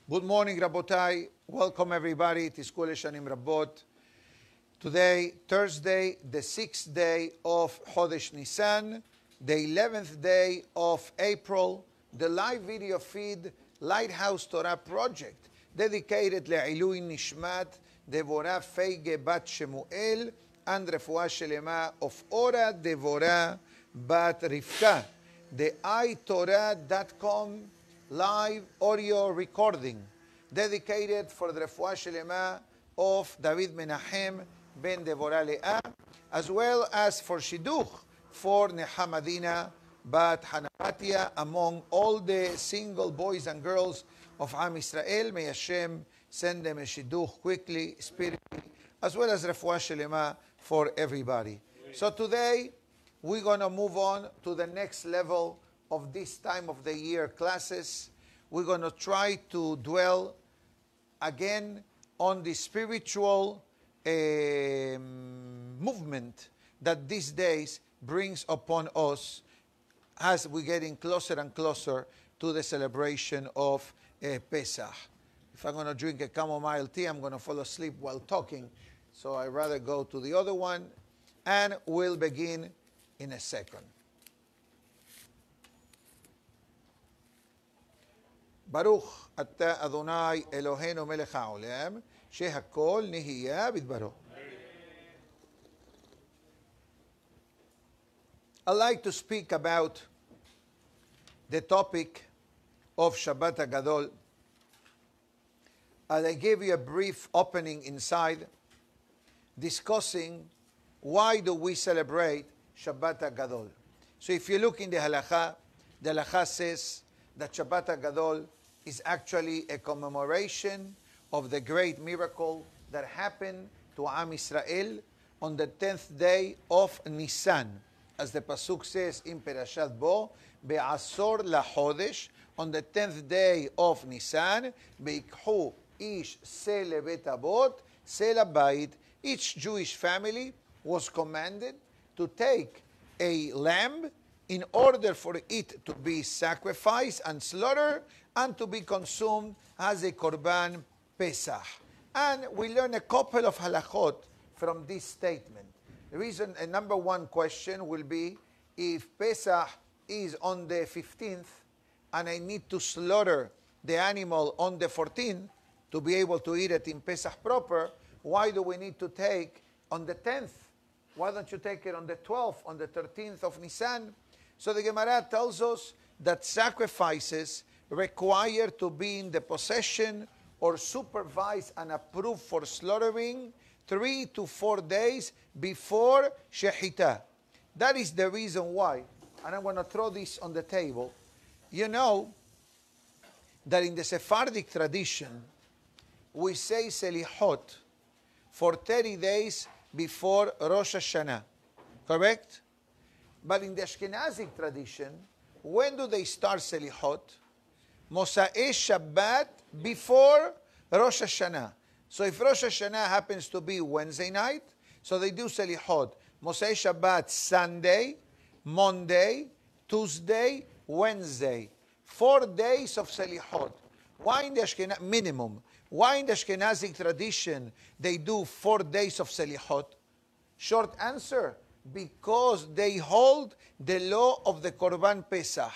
Good morning, Rabotai. Welcome, everybody. Tizku Leshanim Rabot. Today, Thursday, the 6th day of Chodesh Nisan, the 11th day of April, the live video feed Lighthouse Torah Project, dedicated Le'ilui Nishmat, Devorah Feige Bat Shemuel, and Refuah Shelema of Ora Devorah Bat Rivka. The iTorah.com live audio recording, dedicated for the Refuah Shelema of David Menachem ben Devorah Leah, as well as for Shidduch for Nehamadina bat Hanapatia, among all the single boys and girls of Am Israel. May Hashem send them a Shidduch quickly, spiritually, as well as Refuah Shelema for everybody. So today, we're going to move on to the next level of this time of the year classes. We're going to try to dwell again on the spiritual movement that these days brings upon us as we're getting closer and closer to the celebration of Pesach. If I'm going to drink a chamomile tea, I'm going to fall asleep while talking. So I'd rather go to the other one, and we'll begin in a second. Baruch Ata Adonai Eloheinu Melech HaOlam, Shehakol Nihiyah Bidbaro. I'd like to speak about the topic of Shabbat HaGadol. And I gave you a brief opening inside, discussing why do we celebrate Shabbat HaGadol. So if you look in the halakha says that Shabbat HaGadol is actually a commemoration of the great miracle that happened to Am Israel on the 10th day of Nisan. As the Pasuk says in Perashat Bo, Be'asor lachodesh, on the 10th day of Nisan, Be'ikhu ish se lebet avot, se labayit. Each Jewish family was commanded to take a lamb in order for it to be sacrificed and slaughtered and to be consumed as a korban Pesach. And we learn a couple of halachot from this statement. The reason, a number one question will be, if Pesach is on the 15th and I need to slaughter the animal on the 14th to be able to eat it in Pesach proper, why do we need to take on the 10th? Why don't you take it on the 12th, on the 13th of Nisan? So the Gemara tells us that sacrifices require to be in the possession or supervised and approved for slaughtering 3 to 4 days before Shechita. That is the reason why, and I'm going to throw this on the table. You know that in the Sephardic tradition, we say Selichot for 30 days before Rosh Hashanah, correct? But in the Ashkenazic tradition, when do they start Selichot? Mosa'e Shabbat before Rosh Hashanah. So if Rosh Hashanah happens to be Wednesday night, so they do Selichot. Mosa'e Shabbat Sunday, Monday, Tuesday, Wednesday. 4 days of Selichot. Why in the Ashkenazic minimum? Why in the Ashkenazic tradition they do 4 days of Selichot? Short answer, because they hold the law of the Korban Pesach.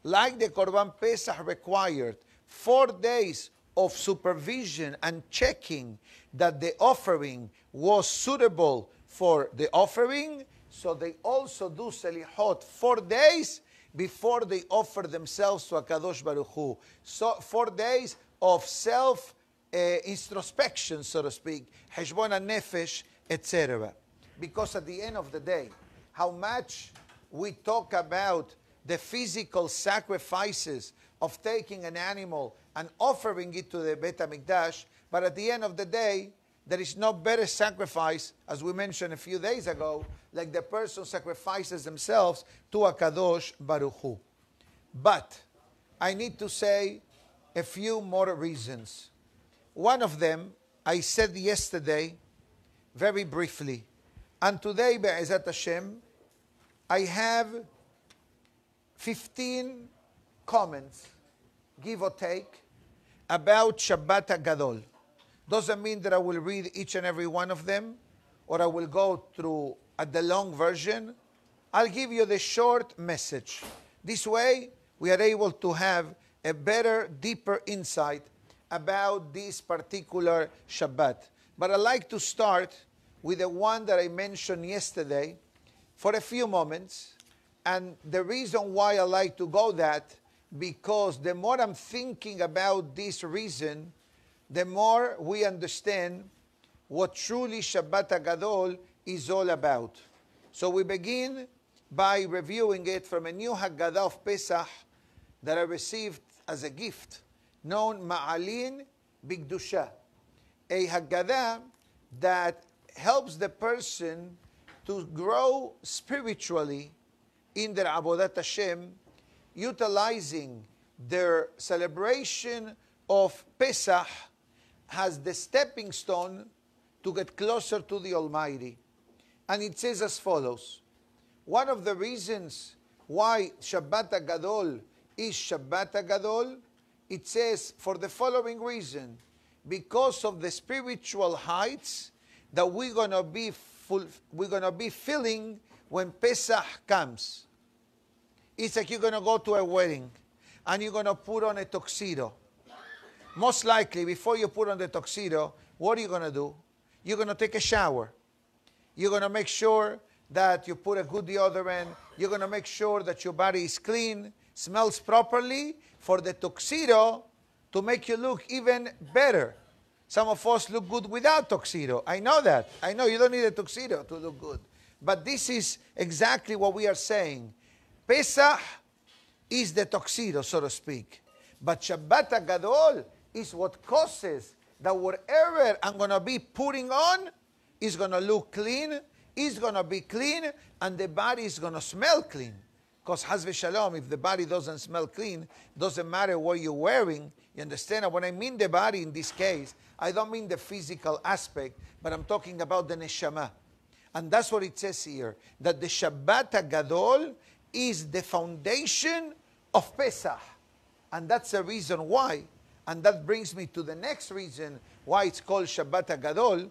Like the Korban Pesach required 4 days of supervision and checking that the offering was suitable for the offering, so they also do Selichot 4 days before they offer themselves to HaKadosh Baruch Hu. So 4 days of self-introspection, so to speak, Heshbon HaNefesh, etc. Because at the end of the day, how much we talk about the physical sacrifices of taking an animal and offering it to the Beit HaMikdash, but at the end of the day, there is no better sacrifice, as we mentioned a few days ago, like the person sacrifices themselves to HaKadosh Baruch Hu. But I need to say a few more reasons. One of them, I said yesterday, very briefly, and today, Be'ezat Hashem, I have 15 comments, give or take, about Shabbat HaGadol. Doesn't mean that I will read each and every one of them, or I will go through the long version. I'll give you the short message. This way, we are able to have a better, deeper insight about this particular Shabbat. But I'd like to start with the one that I mentioned yesterday for a few moments. And the reason why I like to go that, because the more I'm thinking about this reason, the more we understand what truly Shabbat HaGadol is all about. So we begin by reviewing it from a new Haggadah of Pesach that I received as a gift, known Ma'alin Bigdusha, a Haggadah that helps the person to grow spiritually in their Avodat Hashem, utilizing their celebration of Pesach as the stepping stone to get closer to the Almighty. And it says as follows: one of the reasons why Shabbat HaGadol is Shabbat HaGadol, it says for the following reason: because of the spiritual heights that we're gonna be feeling when Pesach comes. It's like you're gonna go to a wedding and you're gonna put on a tuxedo. Most likely, before you put on the tuxedo, what are you gonna do? You're gonna take a shower. You're gonna make sure that you put a good deodorant. You're gonna make sure that your body is clean, smells properly, for the tuxedo to make you look even better. Some of us look good without tuxedo. I know that. I know you don't need a tuxedo to look good. But this is exactly what we are saying. Pesach is the tuxedo, so to speak. But Shabbat HaGadol is what causes that whatever I'm going to be putting on is going to look clean, is going to be clean, and the body is going to smell clean. Because Haz v'Shalom, if the body doesn't smell clean, doesn't matter what you're wearing. You understand? And when I mean the body in this case, I don't mean the physical aspect, but I'm talking about the neshama. And that's what it says here, that the Shabbat HaGadol is the foundation of Pesach. And that's the reason why. And that brings me to the next reason why it's called Shabbat HaGadol,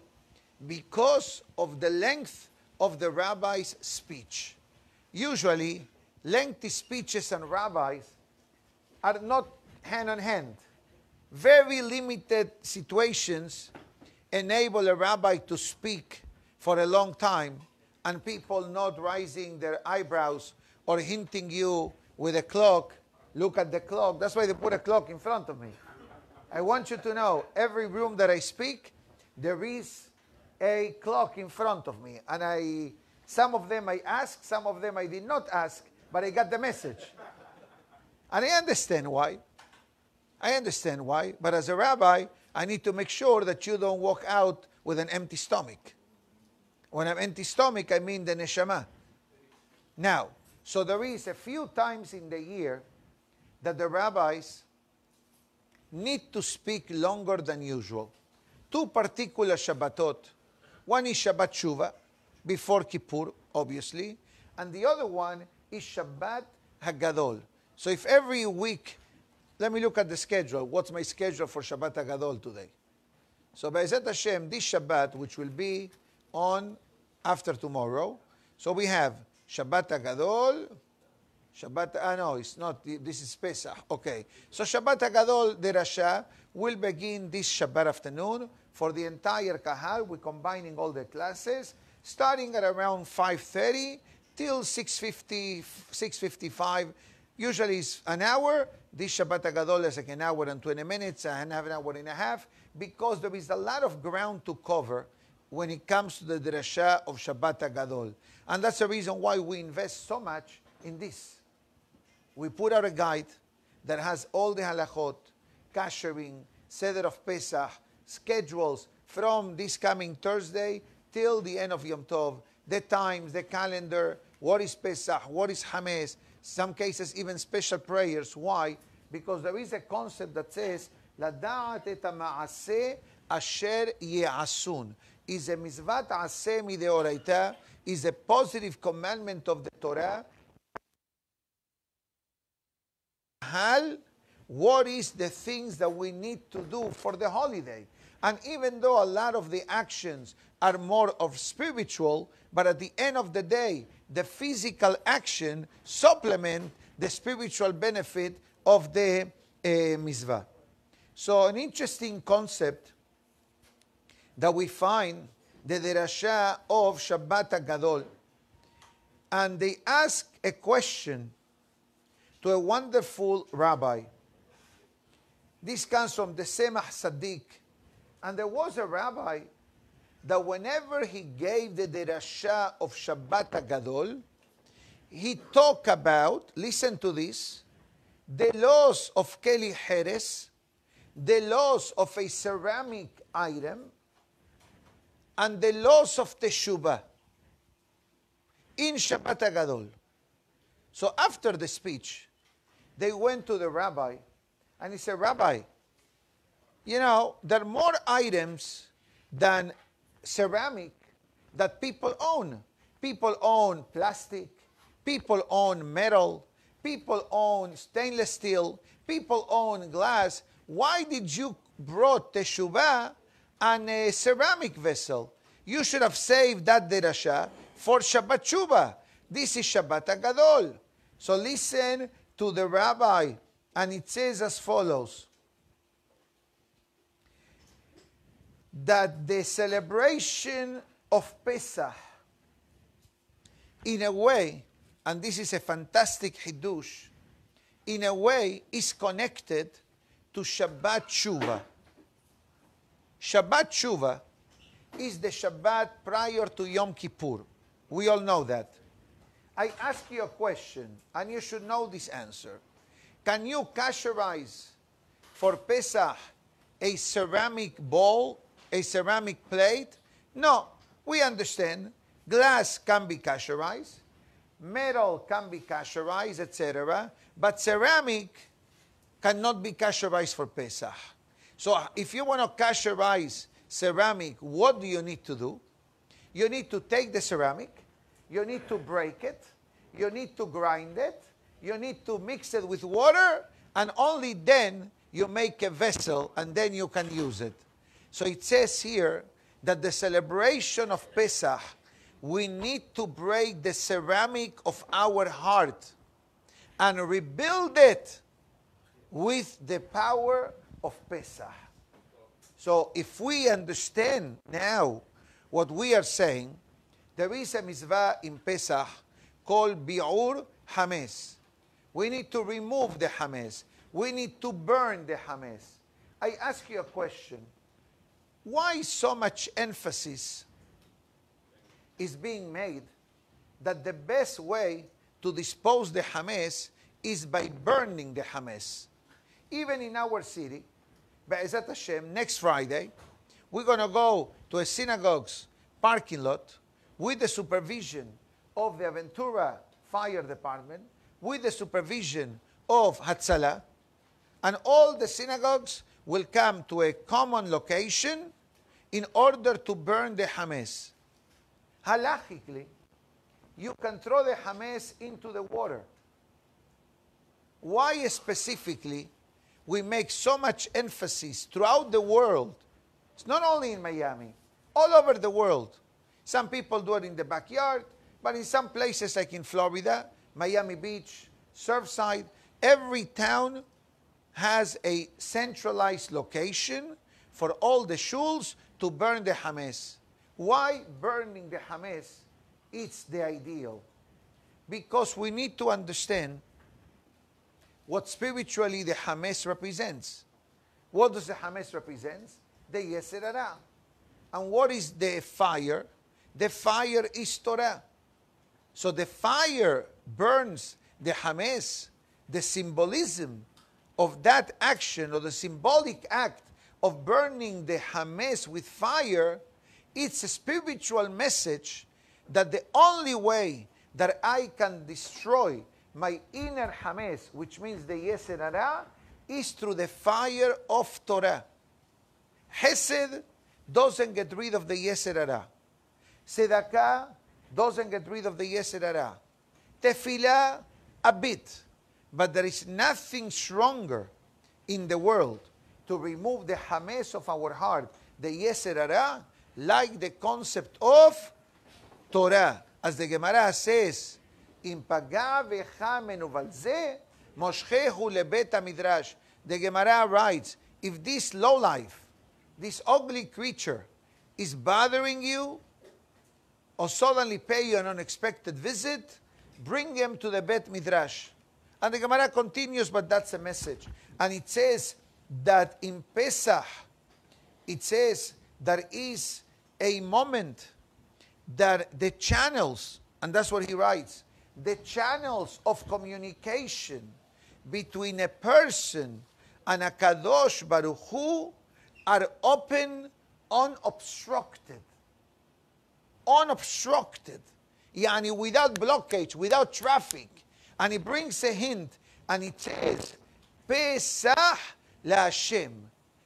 because of the length of the rabbi's speech. Usually, lengthy speeches and rabbis are not hand in hand. Very limited situations enable a rabbi to speak for a long time and people not raising their eyebrows or hinting you with a clock. Look at the clock. That's why they put a clock in front of me. I want you to know, every room that I speak, there is a clock in front of me. And some of them I asked, some of them I did not ask, but I got the message. And I understand why. I understand why. But as a rabbi, I need to make sure that you don't walk out with an empty stomach. When I'm empty stomach, I mean the neshama. Now, so there is a few times in the year that the rabbis need to speak longer than usual. Two particular Shabbatot. One is Shabbat Shuvah, before Kippur, obviously. And the other one is Shabbat HaGadol. So if every week, let me look at the schedule. What's my schedule for Shabbat HaGadol today? So Be'ezat Hashem, this Shabbat, which will be on after tomorrow. So we have Shabbat HaGadol, no, it's not, this is Pesach. Okay. So Shabbat HaGadol, the Rasha, will begin this Shabbat afternoon for the entire Kahal. We're combining all the classes, starting at around 5:30 till 6:50, 6:55. Usually it's an hour. This Shabbat HaGadol is like an hour and 20 minutes, and an hour and a half, because there is a lot of ground to cover when it comes to the drasha of Shabbat HaGadol. And that's the reason why we invest so much in this. We put out a guide that has all the halachot, kashering, Seder of Pesach, schedules from this coming Thursday till the end of Yom Tov, the times, the calendar, what is Pesach, what is Hametz, some cases even special prayers. Why? Because there is a concept that says, לדעת את המעשה אשר יעשון. Is a mitzvat aseh mideoraita, is a positive commandment of the Torah. Hal what is the things that we need to do for the holiday. And even though a lot of the actions are more of spiritual, but at the end of the day, the physical action supplement the spiritual benefit of the mitzvah. So an interesting concept that we find, the derasha of Shabbat Gadol. And they ask a question to a wonderful rabbi. This comes from the Semach Tzaddik. And there was a rabbi that whenever he gave the derasha of Shabbat Gadol, he talked about, listen to this, the loss of Keli Heres, the loss of a ceramic item, and the loss of Teshuvah in Shabbat Gadol. So after the speech, they went to the rabbi, and he said, Rabbi, you know, there are more items than ceramic that people own. People own plastic, people own metal, people own stainless steel, people own glass. Why did you brought teshuvah and a ceramic vessel? You should have saved that derasha for Shabbat Shuvah. This is Shabbat Gadol. So listen to the rabbi, and it says as follows, that the celebration of Pesach, in a way, and this is a fantastic hidush, in a way is connected to Shabbat Shuvah. Shabbat Shuvah is the Shabbat prior to Yom Kippur. We all know that. I ask you a question, and you should know this answer. Can you kasherize for Pesach a ceramic bowl, a ceramic plate? No. We understand glass can be kasherized, metal can be kasherized, etc. But ceramic cannot be kasherized for Pesach. So if you want to kasherize ceramic, what do you need to do? You need to take the ceramic, you need to break it, you need to grind it, you need to mix it with water, and only then you make a vessel, and then you can use it. So it says here that the celebration of Pesach, we need to break the ceramic of our heart and rebuild it with the power of Pesach. So if we understand now what we are saying, there is a mitzvah in Pesach called Bi'ur Hames. We need to remove the Hames. We need to burn the Hames. I ask you a question. Why so much emphasis is being made that the best way to dispose the Hames is by burning the Hames? Even in our city, Be'ezat Hashem, next Friday, we're going to go to a synagogue's parking lot with the supervision of the Aventura Fire Department, with the supervision of Hatzalah, and all the synagogues will come to a common location in order to burn the Hames. Halachically, you can throw the Hames into the water. Why specifically we make so much emphasis throughout the world? It's not only in Miami, all over the world. Some people do it in the backyard, but in some places like in Florida, Miami Beach, Surfside, every town has a centralized location for all the shuls to burn the Hames. Why burning the Hames? It's the ideal. Because we need to understand what spiritually the Hames represents. What does the Hames represent? The Yetzer Hara. And what is the fire? The fire is Torah. So the fire burns the Hames. The symbolism of that action, or the symbolic act of burning the Hames with fire, it's a spiritual message that the only way that I can destroy my inner Hames, which means the Yetzer Hara, is through the fire of Torah. Hesed doesn't get rid of the Yetzer Hara. Tzedakah doesn't get rid of the Yetzer Hara. Tefillah, a bit. But there is nothing stronger in the world to remove the hames of our heart, the Yetzer Hara, like the concept of Torah. As the Gemara says, Im paga vecha menuval ze, moshchehu lebet midrash. The Gemara writes, if this lowlife, this ugly creature, is bothering you, or suddenly pay you an unexpected visit, bring him to the Bet Midrash. And the Gemara continues, but that's a message. And it says that in Pesach, it says there is a moment that the channels, and that's what he writes, the channels of communication between a person and a Kadosh Baruch Hu are open, unobstructed. Unobstructed. Yani without blockage, without traffic. And he brings a hint, and it says, Pesach la Hashem.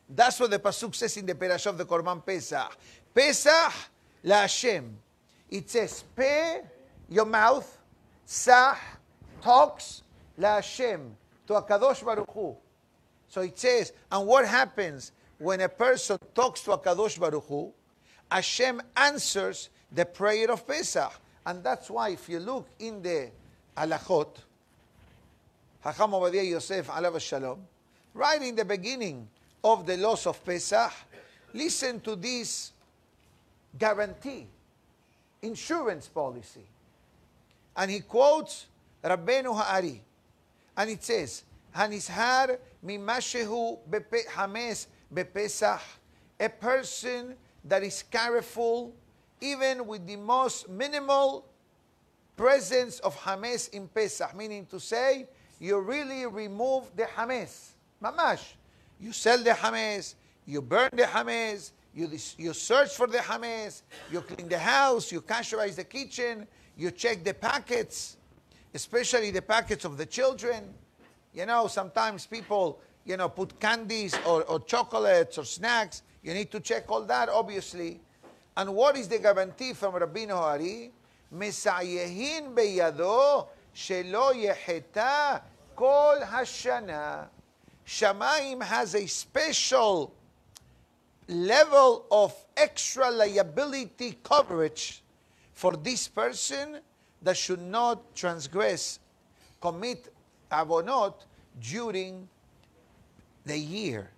That's what the Pasuk says in the Parashah of the Korban Pesach. Pesach la Hashem. It says, Pe, your mouth, Sah, talks, la Hashem, to a Kadosh Baruch Hu. So it says, and what happens when a person talks to a Kadosh Baruch Hu? Hashem answers the prayer of Pesach. And that's why if you look in the Halachot, Hacham Obadiah Yosef, alav shalom, right in the beginning of the laws of Pesach, listen to this guarantee, insurance policy. And he quotes Rabbeinu Ha'ari. And it says, Hanishar mimashehu hames bepesach, a person that is careful even with the most minimal presence of hames in Pesach, meaning to say, you really remove the hames. Mamash. You sell the hames, you burn the hames, you search for the hames, you clean the house, you kasherize the kitchen, you check the packets, especially the packets of the children. You know, sometimes people, put candies or chocolates or snacks. You need to check all that, obviously. And what is the guarantee from Rabbeinu Hari? Mesayehin beyado shelo yeheta kol hashana. Shamayim has a special level of extra liability coverage for this person that should not transgress, commit avonot during the year.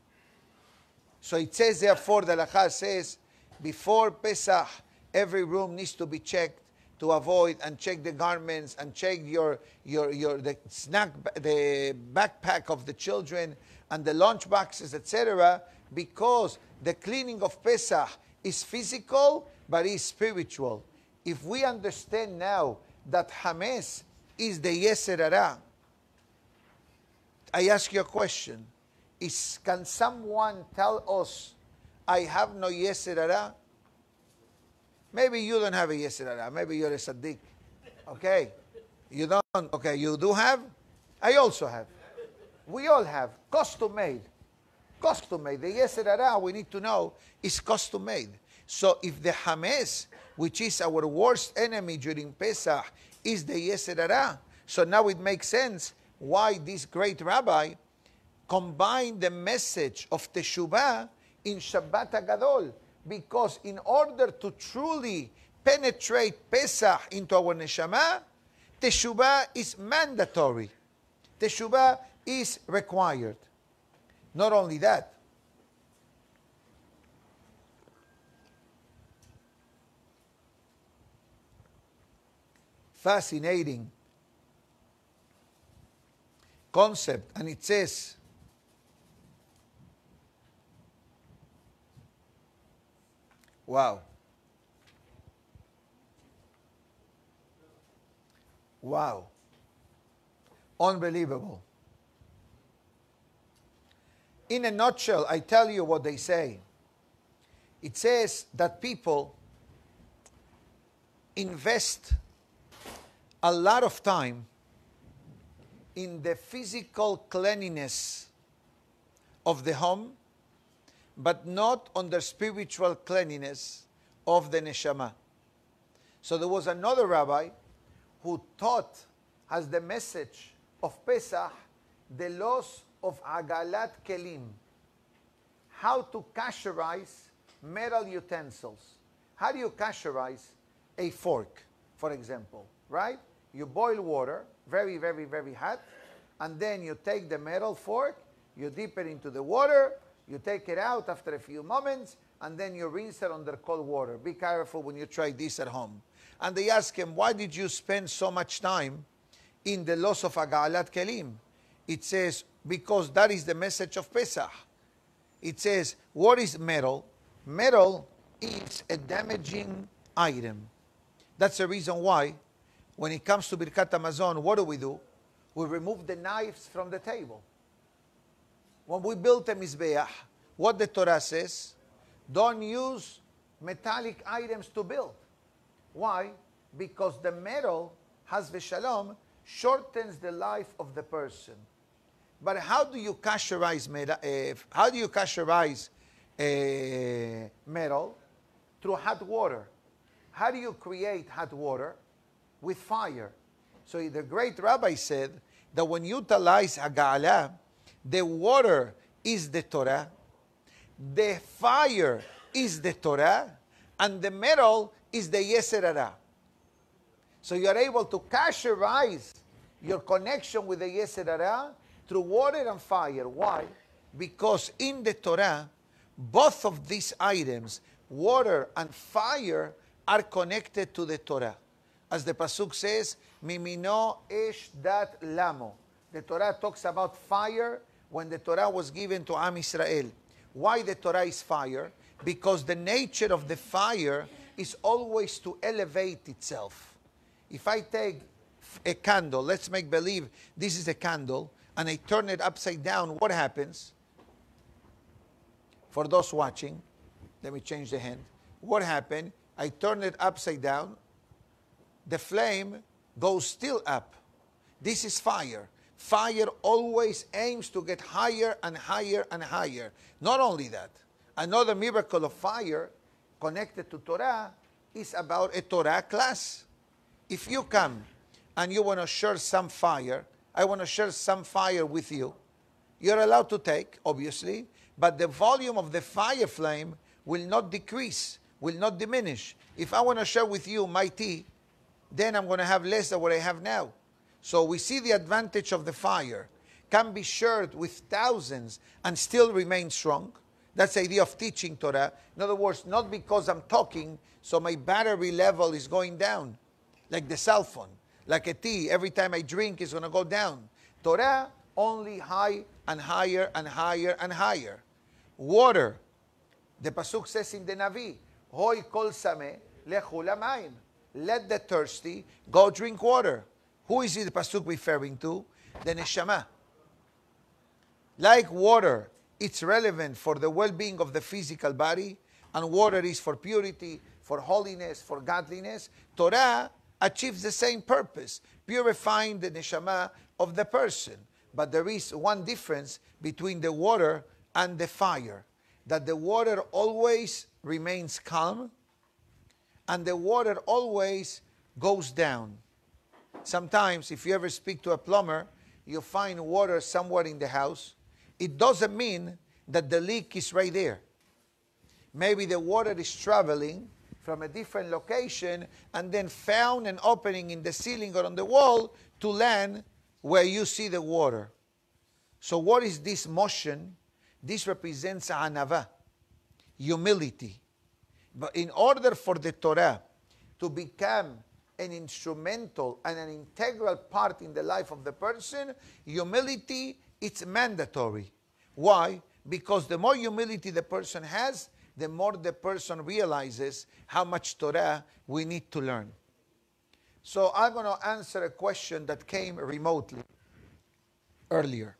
So it says, therefore, the halakha says, before Pesach, every room needs to be checked to avoid, and check the garments, and check the snack, the backpack of the children, and the lunch boxes, etc. Because the cleaning of Pesach is physical, but is spiritual. If we understand now that Hames is the Yetzer Hara, I ask you a question. Can someone tell us, I have no Yetzer Hara? Maybe you don't have a Yetzer Hara. Maybe you're a Saddiq. Okay. You don't. Okay, you do have? I also have. We all have. Custom made. Custom made. The Yetzer Hara, we need to know, is custom made. So if the Hames, which is our worst enemy during Pesach, is the Yetzer Hara, so now it makes sense why this great rabbi combined the message of Teshuvah in Shabbat HaGadol. Because in order to truly penetrate Pesach into our neshama, Teshuvah is mandatory. Teshuvah is required. Not only that, fascinating concept, and it says, wow. Wow. Unbelievable. In a nutshell, I tell you what they say. It says that people invest a lot of time in the physical cleanliness of the home, but not on the spiritual cleanliness of the neshama. So there was another rabbi who taught as the message of Pesach the laws of agalat kelim, how to kasherize metal utensils. How do you kasherize a fork, for example, right? You boil water, very, very, very hot, and then you take the metal fork, you dip it into the water, you take it out after a few moments, and then you rinse it under cold water. Be careful when you try this at home. And they ask him, why did you spend so much time in the loss of Agalat Kelim? It says, because that is the message of Pesach. It says, what is metal? Metal is a damaging item. That's the reason why, when it comes to Birkat Hamazon, what do? We remove the knives from the table. When we built a Mizbeach, what the Torah says, don't use metallic items to build. Why? Because the metal, has v'shalom, shortens the life of the person. But how do you kasherize metal? Metal? Through hot water. How do you create hot water? With fire. So the great Rabbi said that when you utilize Haga'ala, the water is the Torah, the fire is the Torah, and the metal is the Yetzer Hara. So you are able to kasherize your connection with the Yetzer Hara through water and fire. Why? Because in the Torah, both of these items, water and fire, are connected to the Torah. As the Pasuk says, Mimino esh dat lamo. The Torah talks about fire when the Torah was given to Am Israel. Why the Torah is fire? Because the nature of the fire is always to elevate itself. If I take a candle, let's make believe this is a candle, and I turn it upside down, what happens? For those watching, let me change the hand. What happened? I turn it upside down, the flame goes still up. This is fire. Fire always aims to get higher and higher and higher. Not only that, another miracle of fire connected to Torah is about a Torah class. If you come and you want to share some fire, I want to share some fire with you, you're allowed to take, obviously, but the volume of the fire flame will not decrease, will not diminish. If I want to share with you my tea, then I'm going to have less than what I have now. So we see the advantage of the fire. Can be shared with thousands and still remain strong. That's the idea of teaching Torah. In other words, not because I'm talking, so my battery level is going down. Like the cell phone. Like a tea, every time I drink, it's going to go down. Torah, only high and higher and higher and higher. Water. The Pasuk says in the Navi, Hoi kol sameh lechu lamayim. Let the thirsty go drink water. Who is the Pasuk referring to? The Neshama. Like water, it's relevant for the well-being of the physical body, and water is for purity, for holiness, for godliness. Torah achieves the same purpose, purifying the Neshama of the person. But there is one difference between the water and the fire, that the water always remains calm, and the water always goes down. Sometimes, if you ever speak to a plumber, you find water somewhere in the house. It doesn't mean that the leak is right there. Maybe the water is traveling from a different location and then found an opening in the ceiling or on the wall to land where you see the water. So what is this motion? This represents anava, humility. But in order for the Torah to become an instrumental and an integral part in the life of the person, humility, it's mandatory. Why? Because the more humility the person has, the more the person realizes how much Torah we need to learn. So I'm going to answer a question that came remotely earlier.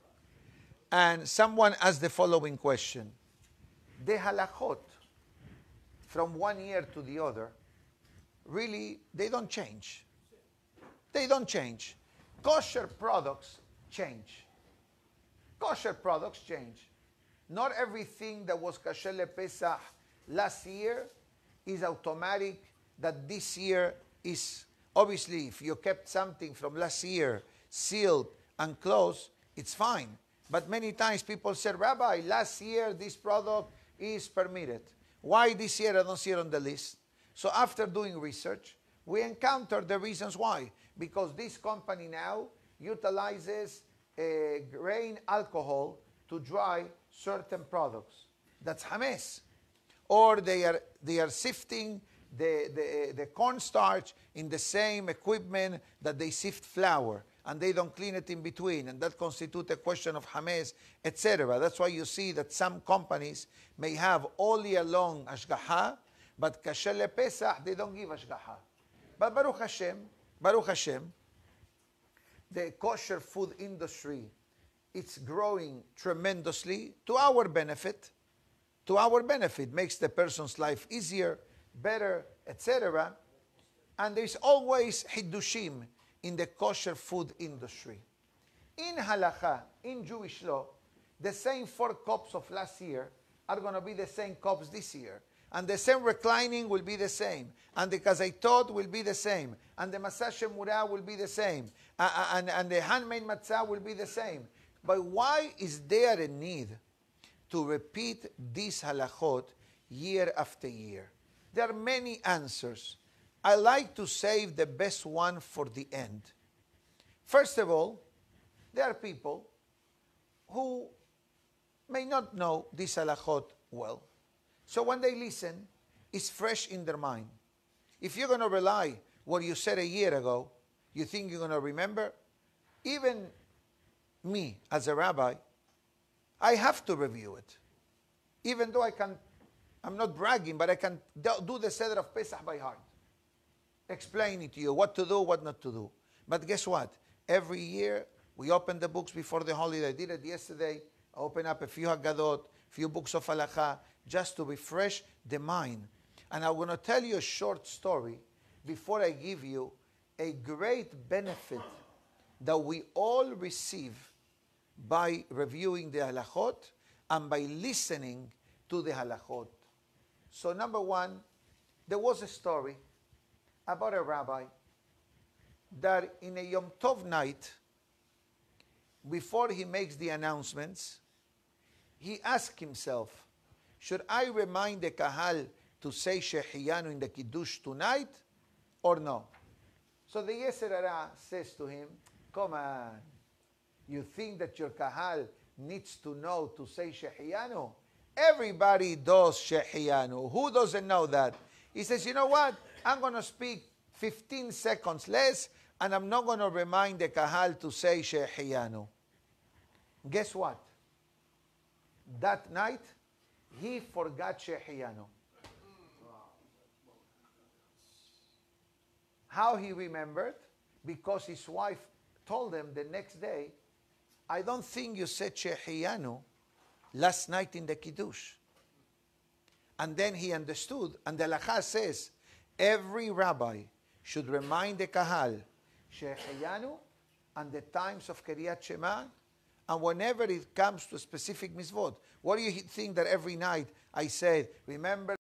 And someone asked the following question. The halachot from one year to the other, really, they don't change. They don't change. Kosher products change. Kosher products change. Not everything that was kasher lePesach last year is automatic that this year is. Obviously, if you kept something from last year sealed and closed, it's fine. But many times people said, Rabbi, last year this product is permitted. Why this year I don't see it on the list? So after doing research, we encountered the reasons why. Because this company now utilizes grain alcohol to dry certain products. That's hames. Or they are sifting the cornstarch in the same equipment that they sift flour, and they don't clean it in between, and that constitutes a question of hames, etc. That's why you see that some companies may have all year long ashgaha, but kasher lePesach, they don't give ashgaha. But Baruch Hashem, the kosher food industry, it's growing tremendously to our benefit. To our benefit, makes the person's life easier, better, etc. And there's always hiddushim in the kosher food industry. In halakha, in Jewish law, the same 4 cups of last year are going to be the same cups this year. And the same reclining will be the same. And the kazaitot will be the same. And the masashe murah will be the same. And the handmade matzah will be the same. But why is there a need to repeat these halachot year after year? There are many answers. I like to save the best one for the end. First of all, there are people who may not know these halachot well. So when they listen, it's fresh in their mind. If you're going to rely what you said a year ago, you think you're going to remember? Even me, as a rabbi, I have to review it. Even though I'm not bragging, but I can do the Seder of Pesach by heart. Explain it to you, what to do, what not to do. But guess what? Every year, we open the books before the holiday. I did it yesterday. I opened up a few Haggadot, few books of Halakha, just to refresh the mind. And I'm going to tell you a short story before I give you a great benefit that we all receive by reviewing the halachot and by listening to the halachot. So number one, there was a story about a rabbi that in a Yom Tov night, before he makes the announcements, he asked himself, should I remind the kahal to say Shehiyanu in the Kiddush tonight or no? So the Yetzer Hara says to him, come on, you think that your kahal needs to know to say Shehiyanu? Everybody does Shehiyanu. Who doesn't know that? He says, you know what? I'm going to speak 15 seconds less, and I'm not going to remind the kahal to say Shehiyanu. Guess what? That night, he forgot Shehiyanu. How he remembered? Because his wife told him the next day, I don't think you said Shehiyanu last night in the Kiddush. And then he understood, and the Halakha says, every rabbi should remind the kahal Shehiyanu and the times of Kriyat Shema, and whenever it comes to specific mitzvot. What do you think that every night I said, remember